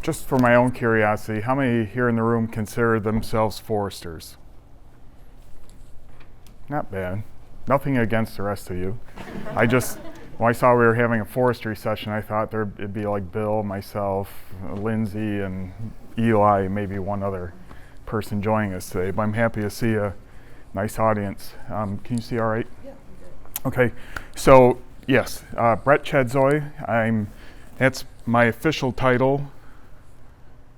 Just for my own curiosity, how many here in the room consider themselves foresters? Not bad. Nothing against the rest of you. When I saw we were having a forestry session, I thought it'd be like Bill, myself, Lindsay, and Eli, maybe one other person joining us today. But I'm happy to see a nice audience. Can you see all right? Yeah. Okay. So yes, Brett Chedzoy. That's my official title.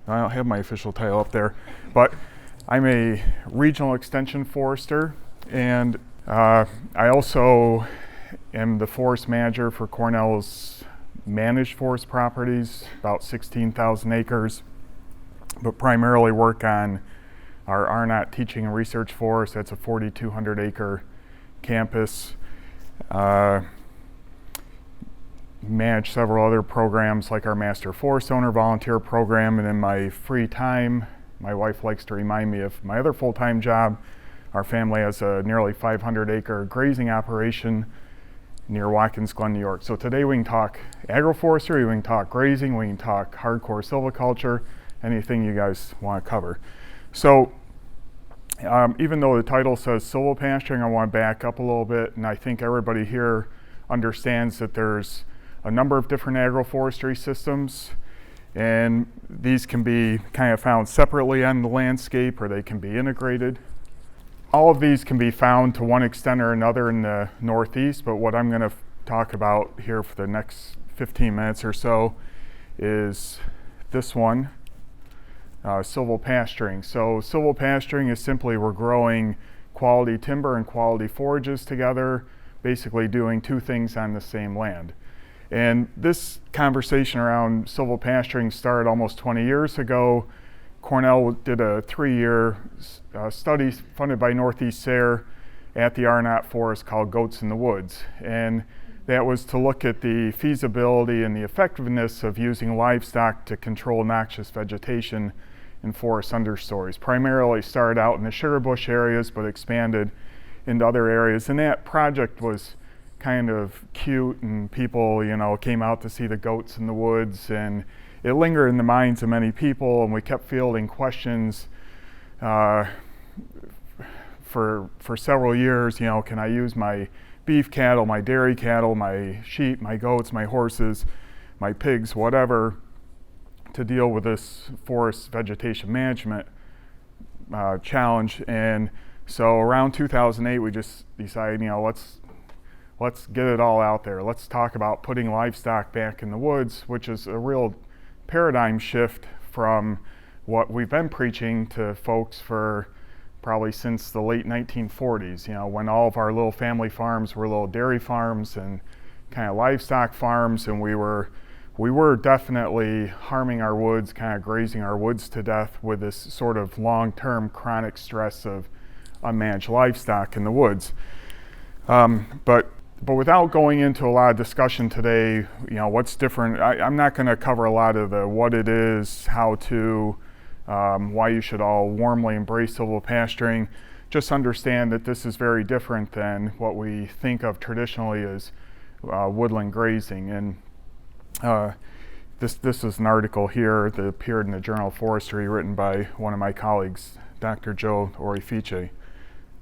I don't have my official title up there, but I'm a regional extension forester, and I also am the forest manager for Cornell's managed forest properties, about 16,000 acres, but primarily work on our RNOT teaching and research forest. That's a 4,200 acre campus. Manage several other programs like our Master Forest Owner volunteer program, and in my free time, my wife likes to remind me of my other full-time job. Our family has a nearly 500 acre grazing operation near Watkins Glen, New York. So today we can talk agroforestry, we can talk grazing, we can talk hardcore silviculture, anything you guys want to cover. So even though the title says silvopasturing, I want to back up a little bit, and I think everybody here understands that there's a number of different agroforestry systems, and these can be kind of found separately on the landscape, or they can be integrated. All of these can be found to one extent or another in the Northeast, but what I'm going to talk about here for the next 15 minutes or so is this one, silvopasturing. So silvopasturing is simply we're growing quality timber and quality forages together, basically doing two things on the same land. And this conversation around silvopasturing started almost 20 years ago. Cornell did a 3-year study funded by Northeast SARE at the RNOT forest called Goats in the Woods. And that was to look at the feasibility and the effectiveness of using livestock to control noxious vegetation in forest understories. Primarily started out in the sugar bush areas, but expanded into other areas. And that project was kind of cute, and people, came out to see the goats in the woods, and it lingered in the minds of many people, and we kept fielding questions for several years. Can I use my beef cattle, my dairy cattle, my sheep, my goats, my horses, my pigs, whatever, to deal with this forest vegetation management challenge? And so around 2008, we just decided, let's get it all out there. Let's talk about putting livestock back in the woods, which is a real paradigm shift from what we've been preaching to folks for probably since the late 1940s, when all of our little family farms were little dairy farms and kind of livestock farms, and we were definitely harming our woods, kind of grazing our woods to death with this sort of long-term chronic stress of unmanaged livestock in the woods. But without going into a lot of discussion today, what's different, I'm not going to cover a lot of the what it is, how to, why you should all warmly embrace silvopasturing. Just understand that this is very different than what we think of traditionally as woodland grazing. And this is an article here that appeared in the Journal of Forestry written by one of my colleagues, Dr. Joe Orifice.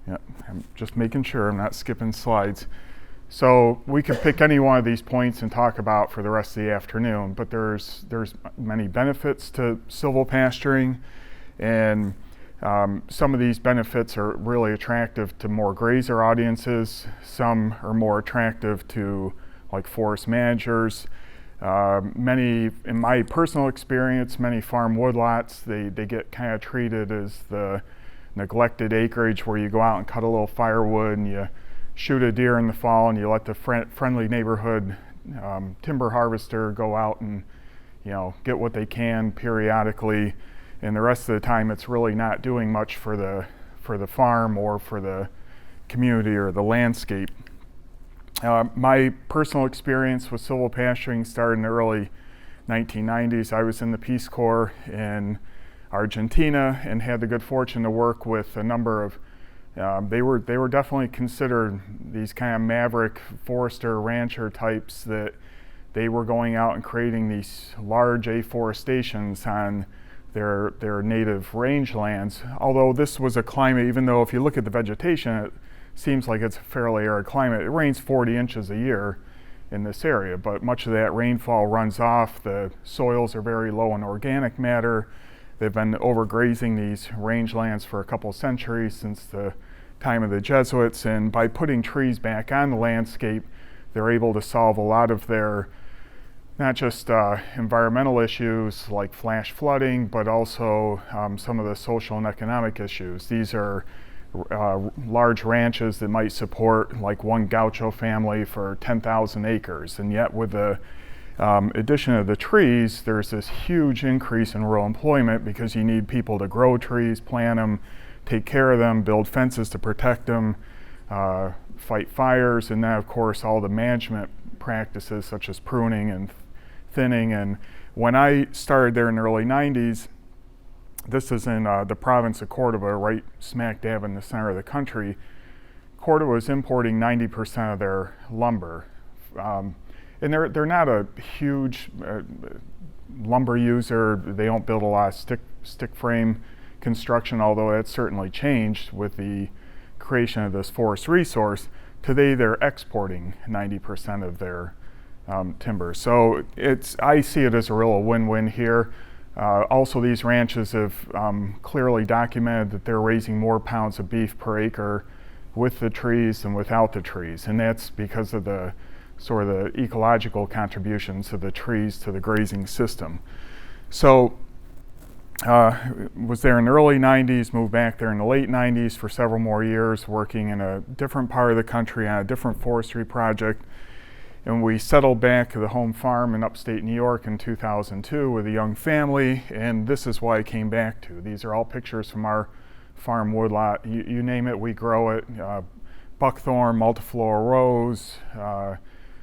Yeah, I'm just making sure I'm not skipping slides. So we could pick any one of these points and talk about for the rest of the afternoon, but there's many benefits to silvopasturing, and some of these benefits are really attractive to more grazer audiences. Some are more attractive to like forest managers. Many, in my personal experience, many farm woodlots, they get kind of treated as the neglected acreage where you go out and cut a little firewood and you shoot a deer in the fall and you let the friendly neighborhood timber harvester go out and get what they can periodically, and the rest of the time it's really not doing much for the farm or for the community or the landscape. My personal experience with silvopasturing started in the early 1990s. I was in the Peace Corps in Argentina and had the good fortune to work with a number of they were definitely considered these kind of maverick forester rancher types that they were going out and creating these large afforestations on their native rangelands. Although this was a climate, even though if you look at the vegetation, it seems like it's a fairly arid climate. It rains 40 inches a year in this area, but much of that rainfall runs off. The soils are very low in organic matter. They've been overgrazing these rangelands for a couple centuries, since the time of the Jesuits, and by putting trees back on the landscape, they're able to solve a lot of their not just environmental issues like flash flooding, but also some of the social and economic issues. These are large ranches that might support like one gaucho family for 10,000 acres, and yet with the addition of the trees, there's this huge increase in rural employment, because you need people to grow trees, plant them, take care of them, build fences to protect them, fight fires, and then of course all the management practices such as pruning and thinning. And when I started there in the early 90s, this is in the province of Córdoba, right smack dab in the center of the country. Córdoba was importing 90% of their lumber. And they're not a huge lumber user. They don't build a lot of stick frame construction, although that's certainly changed with the creation of this forest resource. Today they're exporting 90% of their timber. So I see it as a real win-win here. Also, these ranches have clearly documented that they're raising more pounds of beef per acre with the trees than without the trees, and that's because of the sort of the ecological contributions of the trees to the grazing system. So was there in the early 90s, moved back there in the late 90s for several more years, working in a different part of the country on a different forestry project. And we settled back to the home farm in upstate New York in 2002 with a young family, and this is why I came back to. These are all pictures from our farm woodlot. You name it, we grow it. Buckthorn, multiflora rose,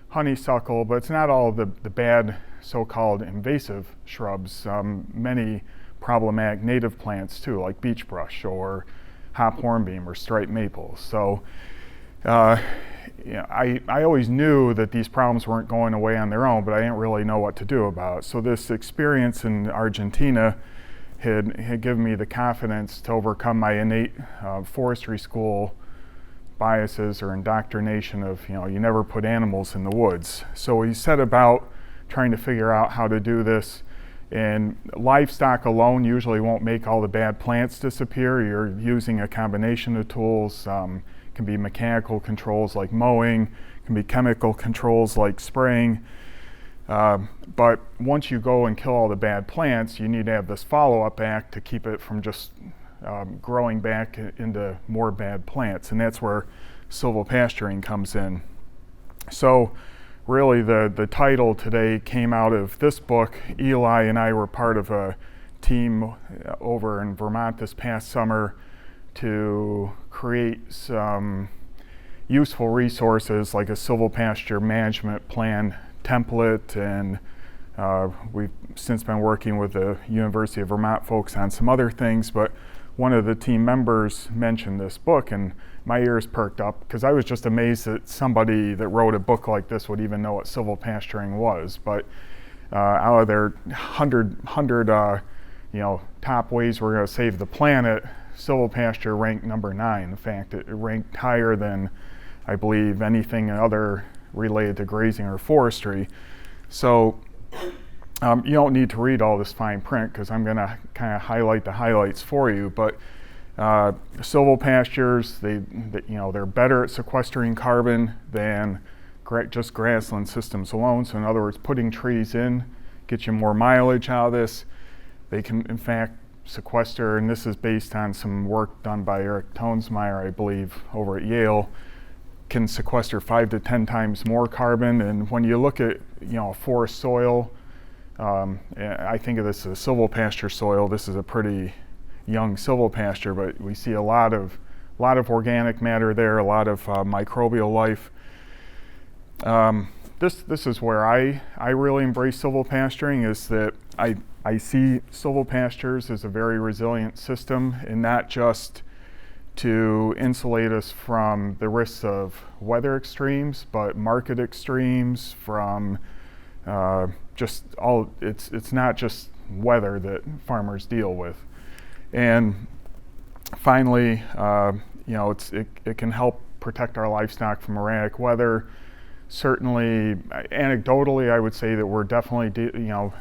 honeysuckle, but it's not all the bad so-called invasive shrubs. Many problematic native plants too, like beech brush or hop hornbeam or striped maple. So I always knew that these problems weren't going away on their own, but I didn't really know what to do about it. So this experience in Argentina had given me the confidence to overcome my innate forestry school biases or indoctrination of, you never put animals in the woods. So we set about trying to figure out how to do this. And livestock alone usually won't make all the bad plants disappear. You're using a combination of tools. Can be mechanical controls like mowing, can be chemical controls like spraying. But once you go and kill all the bad plants, you need to have this follow-up act to keep it from just growing back into more bad plants. And that's where silvopasturing comes in. So really the title today came out of this book. Eli and I were part of a team over in Vermont this past summer to create some useful resources like a silvopasture management plan template, and we've since been working with the University of Vermont folks on some other things, but one of the team members mentioned this book and my ears perked up, because I was just amazed that somebody that wrote a book like this would even know what silvopasturing was. But out of their 100 top ways we're going to save the planet, silvopasture ranked number 9. In fact, it ranked higher than, I believe, anything other related to grazing or forestry. So you don't need to read all this fine print, because I'm going to kind of highlight the highlights for you. But silvopastures, they're better at sequestering carbon than just grassland systems alone. So in other words, putting trees in gets you more mileage out of this. They can, in fact, sequester, and this is based on some work done by Eric Tonesmeyer, I believe, over at Yale, can sequester 5 to 10 times more carbon. And when you look at forest soil, I think of this as silvopasture soil. This is a pretty young silvopasture, but we see a lot of organic matter there, a lot of microbial life. This is where I really embrace silvopasturing, is that I see silvopastures as a very resilient system, and not just to insulate us from the risks of weather extremes, but market extremes, from It's not just weather that farmers deal with. And finally, it can help protect our livestock from erratic weather. Certainly, anecdotally, I would say that we're definitely,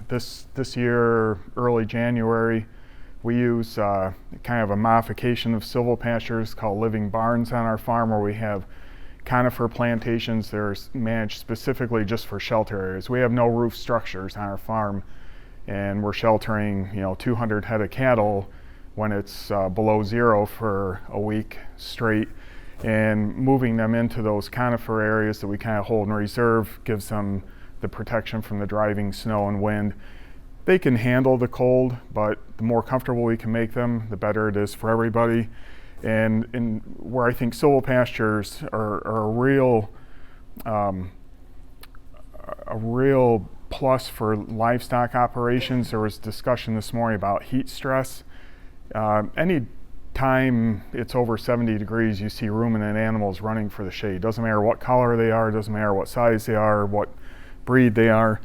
this year, early January, we use kind of a modification of silvopastures called living barns on our farm, where we have conifer plantations that are managed specifically just for shelter areas. We have no roof structures on our farm, and we're sheltering 200 head of cattle when it's below zero for a week straight, and moving them into those conifer areas that we kind of hold in reserve gives them the protection from the driving snow and wind. They can handle the cold, but the more comfortable we can make them, the better it is for everybody. And where I think silvopastures are a real plus for livestock operations. There was discussion this morning about heat stress. Any time it's over 70 degrees, you see ruminant animals running for the shade. Doesn't matter what color they are, doesn't matter what size they are, what breed they are.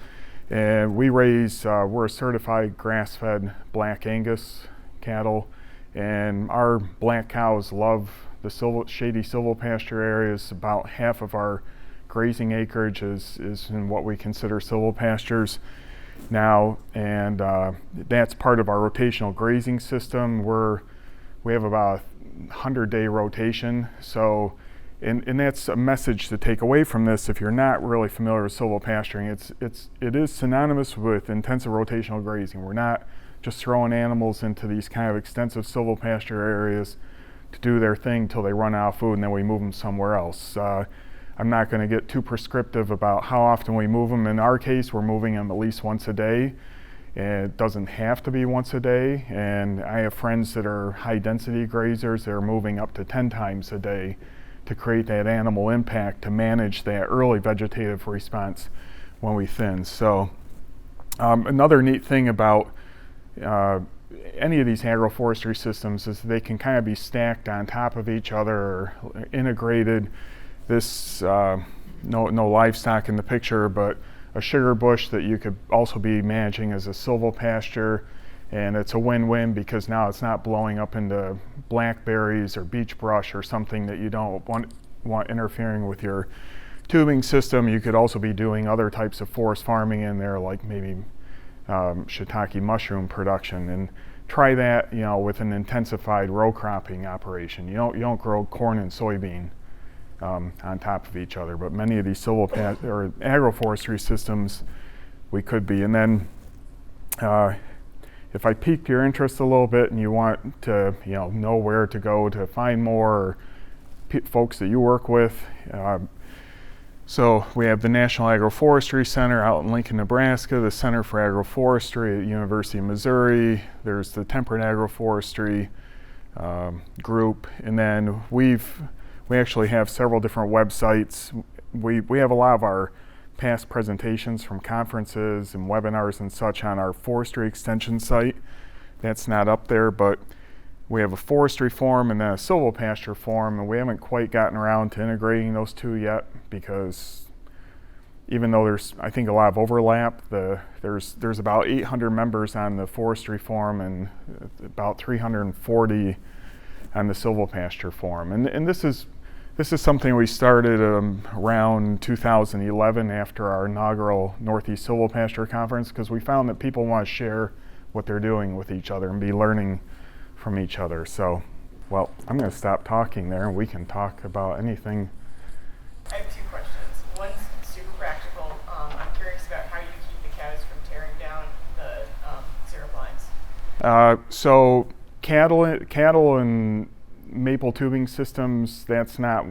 And we're a certified grass-fed black Angus cattle, and our black cows love the shady silvopasture areas. About half of our grazing acreage is in what we consider silvopastures now, and that's part of our rotational grazing system. We have about a 100-day rotation, so and that's a message to take away from this. If you're not really familiar with silvopasturing, it is synonymous with intensive rotational grazing. We're not just throwing animals into these kind of extensive silvopasture areas to do their thing till they run out of food, and then we move them somewhere else. I'm not going to get too prescriptive about how often we move them. In our case, we're moving them at least once a day. And it doesn't have to be once a day. And I have friends that are high density grazers that are moving up to 10 times a day to create that animal impact, to manage that early vegetative response when we thin. So another neat thing about any of these agroforestry systems is they can kind of be stacked on top of each other or integrated. This, no livestock in the picture, but a sugar bush that you could also be managing as a silvopasture, and it's a win-win because now it's not blowing up into blackberries or beech brush or something that you don't want interfering with your tubing system. You could also be doing other types of forest farming in there, like maybe shiitake mushroom production, and try that with an intensified row cropping operation. You don't grow corn and soybean on top of each other, but many of these agroforestry systems we could be. And then if I pique your interest a little bit and you want to know where to go to find more folks that you work with, so we have the National Agroforestry Center out in Lincoln, Nebraska, the Center for Agroforestry at University of Missouri. There's the Temperate Agroforestry group, and then we actually have several different websites. We have a lot of our past presentations from conferences and webinars and such on our forestry extension site. That's not up there, but we have a forestry forum and then a silvopasture forum, and we haven't quite gotten around to integrating those two yet, because even though there's, I think, a lot of overlap, there's about 800 members on the forestry forum and about 340 on the silvopasture forum. And this is something we started around 2011 after our inaugural Northeast Silvopasture Conference, because we found that people want to share what they're doing with each other and be learning from each other. So, well, I'm going to stop talking there and we can talk about anything. I have two questions. One's super practical. I'm curious about how you keep the cows from tearing down the syrup lines. So cattle and maple tubing systems, that's not,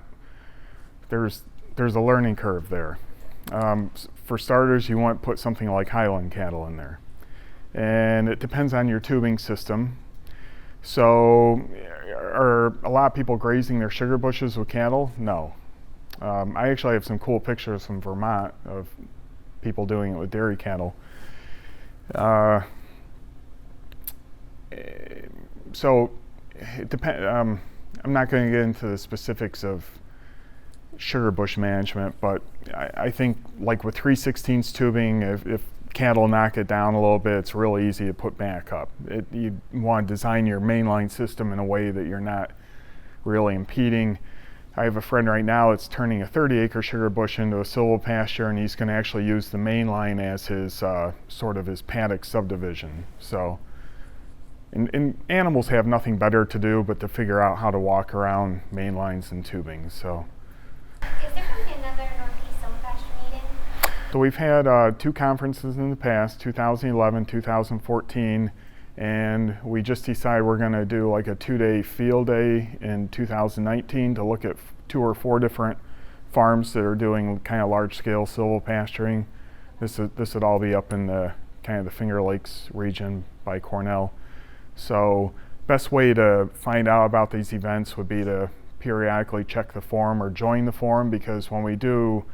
there's a learning curve there. For starters, you want to put something like Highland cattle in there, and it depends on your tubing system. So are a lot of people grazing their sugar bushes with cattle? No. I actually have some cool pictures from Vermont of people doing it with dairy cattle. So it depends. I'm not going to get into the specifics of sugar bush management, but I think like with 3/16 tubing, if cattle knock it down a little bit, it's really easy to put back up. You want to design your mainline system in a way that you're not really impeding. I have a friend right now that's turning a 30-acre sugar bush into a silvopasture, and he's going to actually use the main line as his sort of his paddock subdivision. So, and animals have nothing better to do but to figure out how to walk around main lines and tubing. So, is there going to be another Northeast Silvopasture meeting? So we've had 2 conferences in the past, 2011, 2014. And we just decided we're going to do like a 2-day field day in 2019 to look at 2 or 4 different farms that are doing kind of large-scale silvopasturing. This would all be up in the kind of the Finger Lakes region by Cornell. So best way to find out about these events would be to periodically check the forum or join the forum, because when we do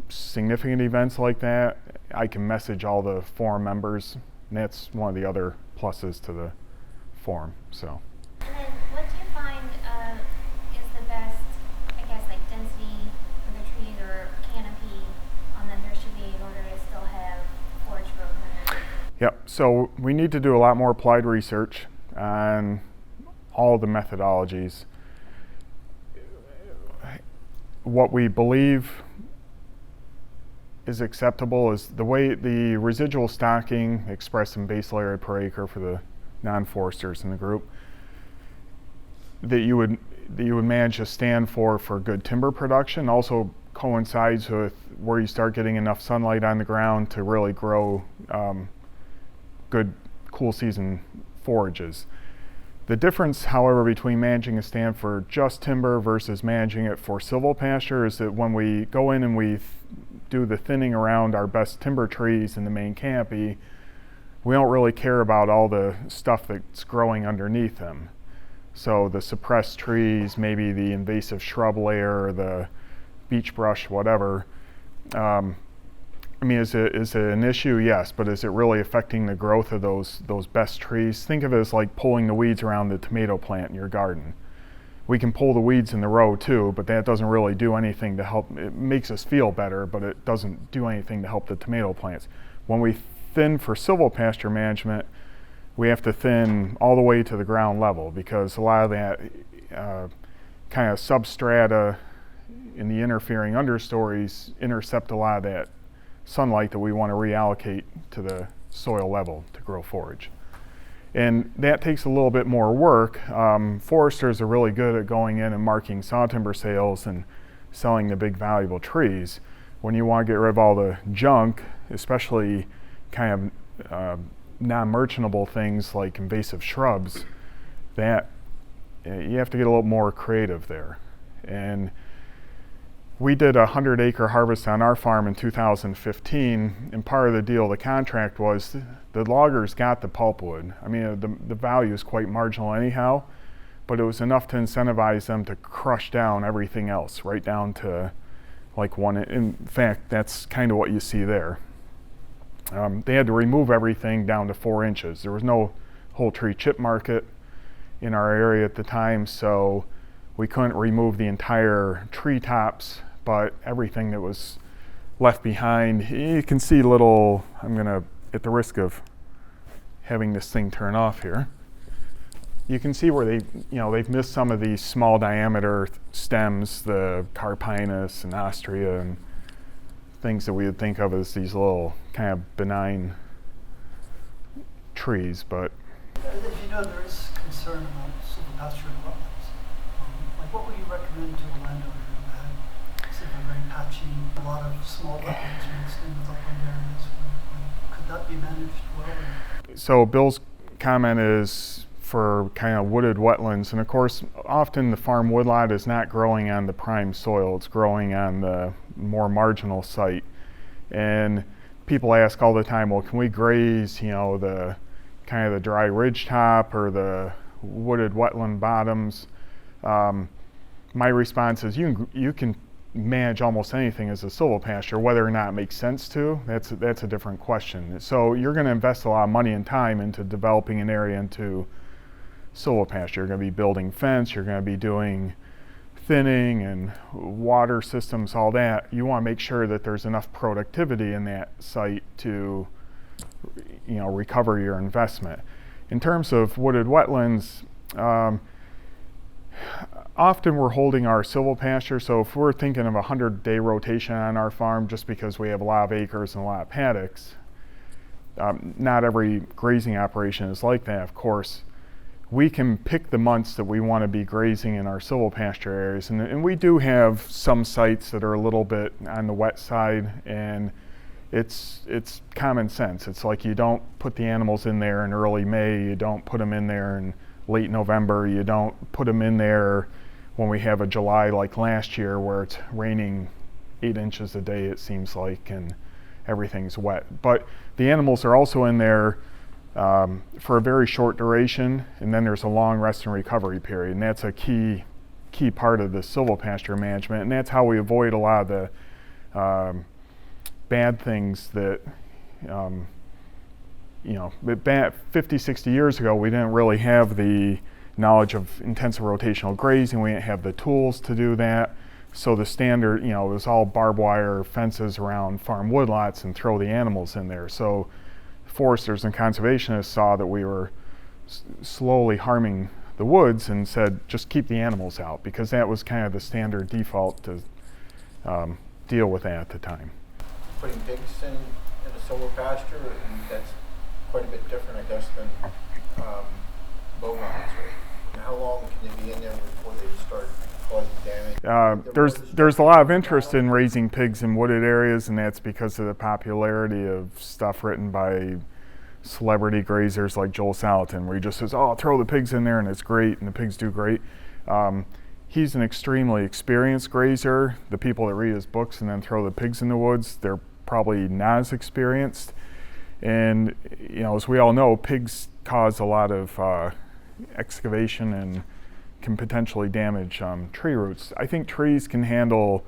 significant events like that, I can message all the forum members, and that's one of the other pluses to the forum. So. And then what do you find is the best, I guess, like density for the trees or canopy that there should be in order to still have forage growth? Yep, so we need to do a lot more applied research on all the methodologies. What we believe is acceptable is the way the residual stocking expressed in basal area per acre for the non-foresters in the group that you would manage to stand for good timber production also coincides with where you start getting enough sunlight on the ground to really grow good cool season forages. The difference, however, between managing a stand for just timber versus managing it for silvopasture is that when we go in and we do the thinning around our best timber trees in the main canopy, we don't really care about all the stuff that's growing underneath them. So the suppressed trees, maybe the invasive shrub layer, the beech brush, whatever. I mean, is it an issue? Yes, but is it really affecting the growth of those best trees? Think of it as like pulling the weeds around the tomato plant in your garden. We can pull the weeds in the row too, but that doesn't really do anything to help. It makes us feel better, but it doesn't do anything to help the tomato plants. When we thin for silvopasture management, we have to thin all the way to the ground level, because a lot of that kind of substrata in the interfering understories intercept a lot of that sunlight that we want to reallocate to the soil level to grow forage. And that takes a little bit more work. Foresters are really good at going in and marking sawtimber sales and selling the big valuable trees. When you want to get rid of all the junk, especially kind of non-merchantable things like invasive shrubs, that you have to get a little more creative there. And we did a 100-acre harvest on our farm in 2015, and part of the deal, the contract was the loggers got the pulpwood. I mean, the value is quite marginal anyhow, but it was enough to incentivize them to crush down everything else, right down to like one. In fact, that's kind of what you see there. They had to remove everything down to 4 inches. There was no whole tree chip market in our area at the time, so we couldn't remove the entire tree tops, but everything that was left behind, you can see little, I'm gonna, at the risk of having this thing turn off here, you can see where they've missed some of these small diameter stems, the Carpinus and Ostrea and things that we would think of as these little kind of benign trees, but. As you know, there is concern about silvopasturing wetlands. Like, what would you recommend to a landowner who had, say, very patchy, a lot of small wetlands mixed in with upland areas? Could that be managed well? So Bill's comment is for kind of wooded wetlands, and of course, often the farm woodlot is not growing on the prime soil; it's growing on the more marginal site. And people ask all the time, well, can we graze, the kind of the dry ridge top or the wooded wetland bottoms? My response is you can manage almost anything as a silvopasture. Whether or not it makes sense to, that's a different question. So you're going to invest a lot of money and time into developing an area into silvopasture. You're going to be building fence, you're going to be doing thinning and water systems, all that, you want to make sure that there's enough productivity in that site to, recover your investment. In terms of wooded wetlands, often we're holding our silvopasture, so if we're thinking of a 100-day rotation on our farm just because we have a lot of acres and a lot of paddocks, not every grazing operation is like that, of course. We can pick the months that we want to be grazing in our silvopasture areas, and we do have some sites that are a little bit on the wet side, and it's common sense. It's like you don't put the animals in there in early May, you don't put them in there in late November, you don't put them in there when we have a July like last year where it's raining 8 inches a day, it seems like, and everything's wet. But the animals are also in there for a very short duration, and then there's a long rest and recovery period, and that's a key part of the silvopasture management, and that's how we avoid a lot of the bad things that, 50, 60 years ago, we didn't really have the knowledge of intensive rotational grazing. We didn't have the tools to do that. So the standard, it was all barbed wire fences around farm woodlots and throw the animals in there. So foresters and conservationists saw that we were slowly harming the woods and said, just keep the animals out, because that was kind of the standard default to deal with that at the time. Putting pigs in a silvopasture, and that's quite a bit different, I guess, than bovines, right? And how long can they be in there before they start causing damage? There's a lot of interest in raising pigs in wooded areas, and that's because of the popularity of stuff written by celebrity grazers like Joel Salatin, where he just says, "Oh, throw the pigs in there and it's great," and the pigs do great. He's an extremely experienced grazer. The people that read his books and then throw the pigs in the woods, they're probably not as experienced. And as we all know, pigs cause a lot of excavation and can potentially damage tree roots. I think trees can handle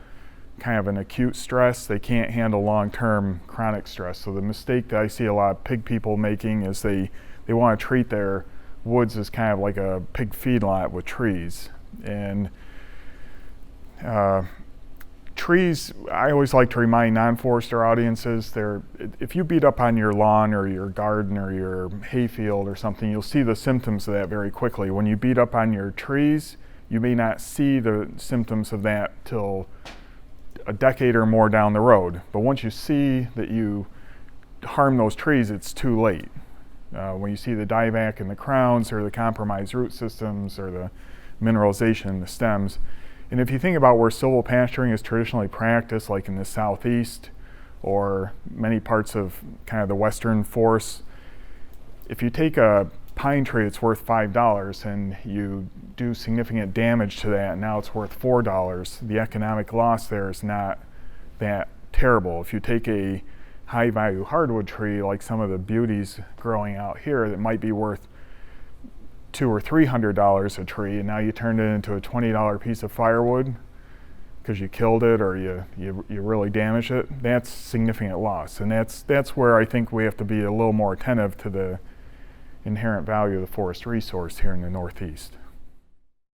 kind of an acute stress. They can't handle long-term chronic stress. So the mistake that I see a lot of pig people making is they want to treat their woods as kind of like a pig feedlot with trees. And trees, I always like to remind non-forester audiences, if you beat up on your lawn or your garden or your hayfield or something, you'll see the symptoms of that very quickly. When you beat up on your trees, you may not see the symptoms of that till a decade or more down the road. But once you see that you harm those trees, it's too late. When you see the dieback in the crowns or the compromised root systems or the mineralization in the stems. And if you think about where silvopasturing is traditionally practiced, like in the southeast or many parts of kind of the western forests, if you take a pine tree that's worth $5 and you do significant damage to that, and now it's worth $4, the economic loss there is not that terrible. If you take a high value hardwood tree like some of the beauties growing out here that might be worth $200 or $300 a tree, and now you turned it into a $20 piece of firewood because you killed it or you really damaged it, that's significant loss. And that's where I think we have to be a little more attentive to the inherent value of the forest resource here in the Northeast.